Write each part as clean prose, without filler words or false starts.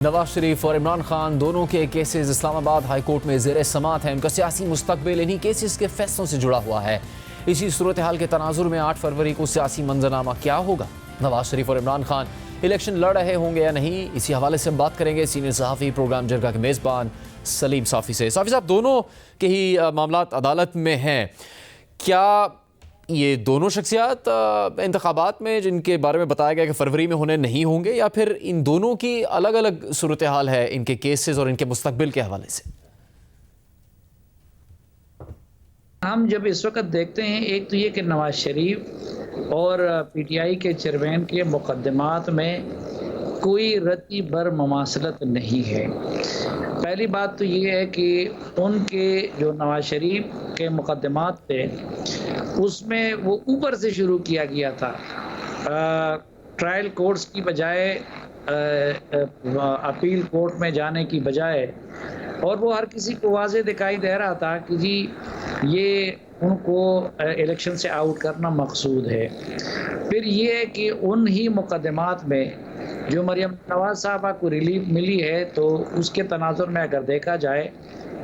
نواز شریف اور عمران خان دونوں کے کیسز اسلام آباد ہائی کورٹ میں زیر سماعت ہیں۔ ان کا سیاسی مستقبل انہی کیسز کے فیصلوں سے جڑا ہوا ہے۔ اسی صورتحال کے تناظر میں 8 فروری کو سیاسی منظرنامہ کیا ہوگا؟ نواز شریف اور عمران خان الیکشن لڑ رہے ہوں گے یا نہیں؟ اسی حوالے سے ہم بات کریں گے سینئر صحافی پروگرام جرگہ کے میزبان سلیم صافی سے۔ صافی صاحب، دونوں کے ہی معاملات عدالت میں ہیں، کیا یہ دونوں شخصیات انتخابات میں جن کے بارے میں بتایا گیا کہ فروری میں ہونے نہیں ہوں گے، یا پھر ان دونوں کی الگ الگ صورتحال ہے ان کے کیسز اور ان کے مستقبل کے حوالے سے؟ ہم جب اس وقت دیکھتے ہیں، ایک تو یہ کہ نواز شریف اور پی ٹی آئی کے چیئرمین کے مقدمات میں کوئی رتی بر مماثلت نہیں ہے۔ پہلی بات تو یہ ہے کہ ان کے جو نواز شریف کے مقدمات تھے اس میں وہ اوپر سے شروع کیا گیا تھا، ٹرائل کورٹس کی بجائے اپیل کورٹ میں جانے کی بجائے، اور وہ ہر کسی کو واضح دکھائی دے رہا تھا کہ جی یہ ان کو الیکشن سے آؤٹ کرنا مقصود ہے۔ پھر یہ ہے کہ ان ہی مقدمات میں جو مریم نواز صاحبہ کو ریلیف ملی ہے، تو اس کے تناظر میں اگر دیکھا جائے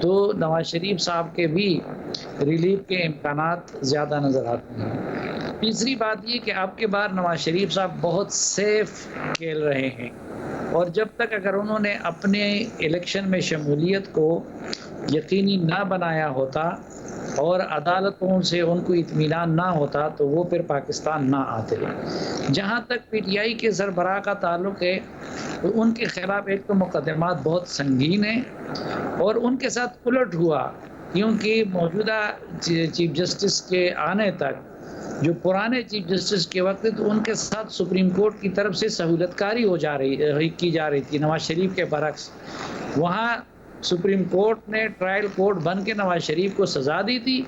تو نواز شریف صاحب کے بھی ریلیف کے امکانات زیادہ نظر آتے ہیں۔ تیسری بات یہ کہ اب کے بار نواز شریف صاحب بہت سیف کھیل رہے ہیں، اور جب تک اگر انہوں نے اپنے الیکشن میں شمولیت کو یقینی نہ بنایا ہوتا اور عدالتوں سے ان کو اطمینان نہ ہوتا تو وہ پھر پاکستان نہ آتے۔ جہاں تک پی ٹی آئی کے سربراہ کا تعلق ہے تو ان کے خلاف ایک تو مقدمات بہت سنگین ہیں، اور ان کے ساتھ الٹ ہوا کیونکہ موجودہ چیف جسٹس کے آنے تک جو پرانے چیف جسٹس کے وقت تو ان کے ساتھ سپریم کورٹ کی طرف سے سہولت کاری کی جا رہی تھی، نواز شریف کے برعکس۔ وہاں سپریم کورٹ نے ٹرائل کورٹ بن کے نواز شریف کو سزا دی تھی،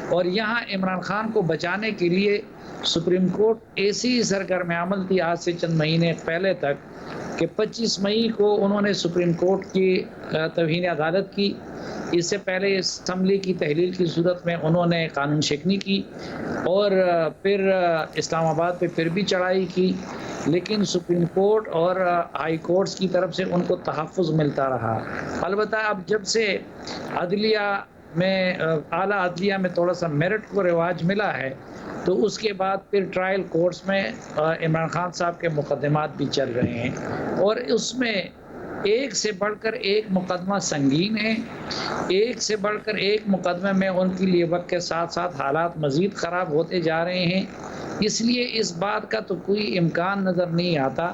اور یہاں عمران خان کو بچانے کے لیے سپریم کورٹ ایسی سرگرم عمل تھی آج سے چند مہینے پہلے تک کہ 25 مئی کو انہوں نے سپریم کورٹ کی توہین عدالت کی۔ اس سے پہلے اسمبلی کی تحلیل کی صورت میں انہوں نے قانون شکنی کی، اور پھر اسلام آباد پہ پھر بھی چڑھائی کی، لیکن سپریم کورٹ اور ہائی کورٹس کی طرف سے ان کو تحفظ ملتا رہا۔ البتہ اب جب سے عدلیہ میں اعلیٰ عدلیہ میں تھوڑا سا میرٹ کو رواج ملا ہے، تو اس کے بعد پھر ٹرائل کورٹس میں عمران خان صاحب کے مقدمات بھی چل رہے ہیں، اور اس میں ایک سے بڑھ کر ایک مقدمہ سنگین ہے، ایک سے بڑھ کر ایک مقدمے میں ان کے لیے وقت کے ساتھ ساتھ حالات مزید خراب ہوتے جا رہے ہیں۔ اس لیے اس بات کا تو کوئی امکان نظر نہیں آتا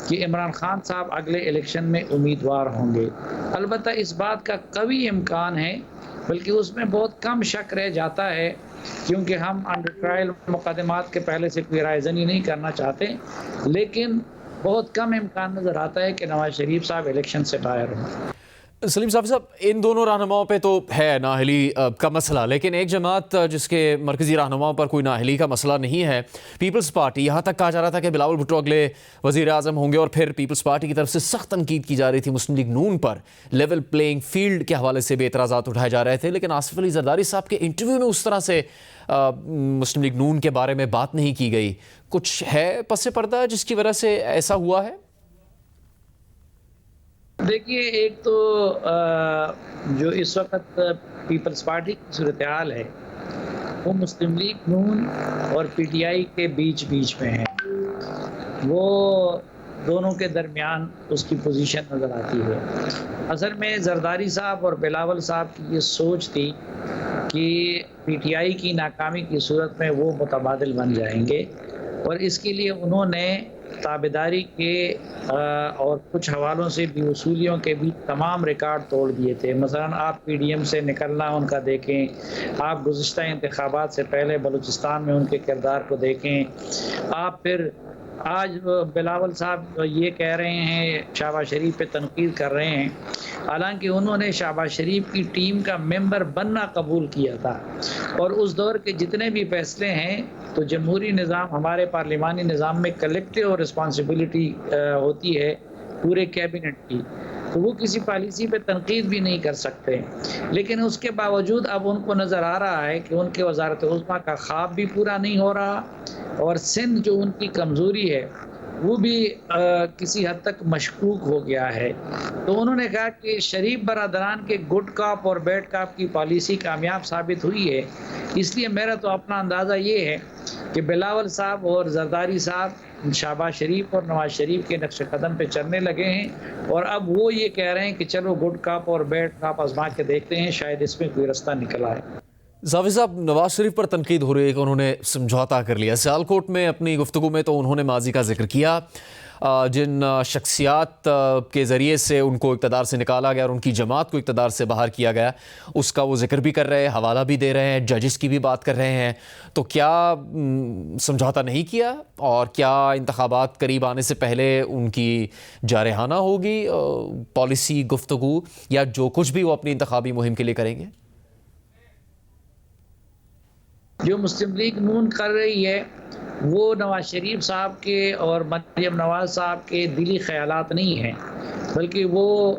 کہ عمران خان صاحب اگلے الیکشن میں امیدوار ہوں گے۔ البتہ اس بات کا قوی امکان ہے، بلکہ اس میں بہت کم شک رہ جاتا ہے، کیونکہ ہم انڈر ٹرائل مقدمات کے پہلے سے کوئی رائے زنی نہیں کرنا چاہتے، لیکن بہت کم امکان نظر آتا ہے کہ نواز شریف صاحب الیکشن سے باہر ہوں۔ سلیم صاحب، ان دونوں رہنماؤں پہ تو ہے نااہلی کا مسئلہ، لیکن ایک جماعت جس کے مرکزی رہنماؤں پر کوئی نااہلی کا مسئلہ نہیں ہے، پیپلز پارٹی، یہاں تک کہا جا رہا تھا کہ بلاول بھٹو اگلے وزیر اعظم ہوں گے، اور پھر پیپلز پارٹی کی طرف سے سخت تنقید کی جا رہی تھی مسلم لیگ نون پر، لیول پلینگ فیلڈ کے حوالے سے بھی اعتراضات اٹھائے جا رہے تھے، لیکن آصف علی زرداری صاحب کے انٹرویو میں اس طرح سے مسلم لیگ نون کے بارے میں بات نہیں کی گئی۔ کچھ ہے پس پردہ جس کی وجہ سے ایسا ہوا ہے؟ دیکھیے، ایک تو جو اس وقت پیپلز پارٹی کی صورتحال ہے وہ مسلم لیگ نون اور پی ٹی آئی کے بیچ میں ہے، وہ دونوں کے درمیان اس کی پوزیشن نظر آتی ہے۔ اصل میں زرداری صاحب اور بلاول صاحب کی یہ سوچ تھی کہ پی ٹی آئی کی ناکامی کی صورت میں وہ متبادل بن جائیں گے، اور اس کے لیے انہوں نے تابعداری کے اور کچھ حوالوں سے بھی اصولیوں کے بھی تمام ریکارڈ توڑ دیے تھے۔ مثلا آپ پی ڈی ایم سے نکلنا ان کا دیکھیں، آپ گزشتہ انتخابات سے پہلے بلوچستان میں ان کے کردار کو دیکھیں، آپ پھر آج بلاول صاحب یہ کہہ رہے ہیں، شہباز شریف پہ تنقید کر رہے ہیں، حالانکہ انہوں نے شہباز شریف کی ٹیم کا ممبر بننا قبول کیا تھا، اور اس دور کے جتنے بھی فیصلے ہیں تو جمہوری نظام، ہمارے پارلیمانی نظام میں کلیکٹیو رسپانسبلٹی ہوتی ہے پورے کیبنٹ کی، تو وہ کسی پالیسی پہ تنقید بھی نہیں کر سکتے، لیکن اس کے باوجود اب ان کو نظر آ رہا ہے کہ ان کے وزارت عظمیٰ کا خواب بھی پورا نہیں ہو رہا، اور سندھ جو ان کی کمزوری ہے وہ بھی کسی حد تک مشکوک ہو گیا ہے. تو انہوں نے کہا کہ شریف برادران کے گڈ کاپ اور بیڈ کاپ کی پالیسی کامیاب ثابت ہوئی ہے. اس لیے میرا تو اپنا اندازہ یہ ہے کہ بلاول صاحب اور زرداری صاحب شہباز شریف اور نواز شریف کے نقش قدم پہ چلنے لگے ہیں، اور اب وہ یہ کہہ رہے ہیں کہ چلو گڈ کاپ اور بیڈ کاپ آزما کے دیکھتے ہیں، شاید اس میں کوئی رستہ نکل آئے. زاوی صاحب، نواز شریف پر تنقید ہو رہی ہے کہ انہوں نے سمجھوتا کر لیا. سیالکوٹ میں اپنی گفتگو میں تو انہوں نے ماضی کا ذکر کیا، جن شخصیات کے ذریعے سے ان کو اقتدار سے نکالا گیا اور ان کی جماعت کو اقتدار سے باہر کیا گیا، اس کا وہ ذکر بھی کر رہے ہیں، حوالہ بھی دے رہے ہیں، ججز کی بھی بات کر رہے ہیں. تو کیا سمجھوتا نہیں کیا، اور کیا انتخابات قریب آنے سے پہلے ان کی جارحانہ ہوگی پالیسی گفتگو، یا جو کچھ بھی وہ اپنی انتخابی مہم کے لیے کریں گے؟ جو مسلم لیگ نون کر رہی ہے وہ نواز شریف صاحب کے اور مریم نواز صاحب کے دلی خیالات نہیں ہیں، بلکہ وہ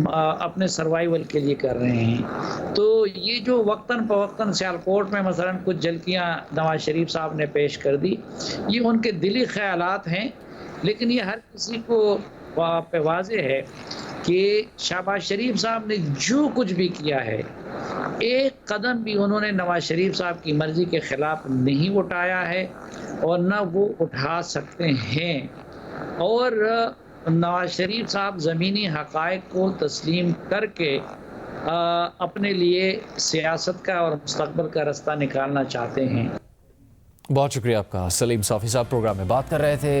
اپنے سروائیول کے لیے کر رہے ہیں. تو یہ جو وقتاً فوقتاً سیالکوٹ میں مثلا کچھ جھلکیاں نواز شریف صاحب نے پیش کر دی، یہ ان کے دلی خیالات ہیں. لیکن یہ ہر کسی کو پہ واضح ہے کہ شہباز شریف صاحب نے جو کچھ بھی کیا ہے، ایک قدم بھی انہوں نے نواز شریف صاحب کی مرضی کے خلاف نہیں اٹھایا ہے، اور نہ وہ اٹھا سکتے ہیں. اور نواز شریف صاحب زمینی حقائق کو تسلیم کر کے اپنے لیے سیاست کا اور مستقبل کا رستہ نکالنا چاہتے ہیں. بہت شکریہ آپ کا. سلیم صافی صاحب پروگرام میں بات کر رہے تھے.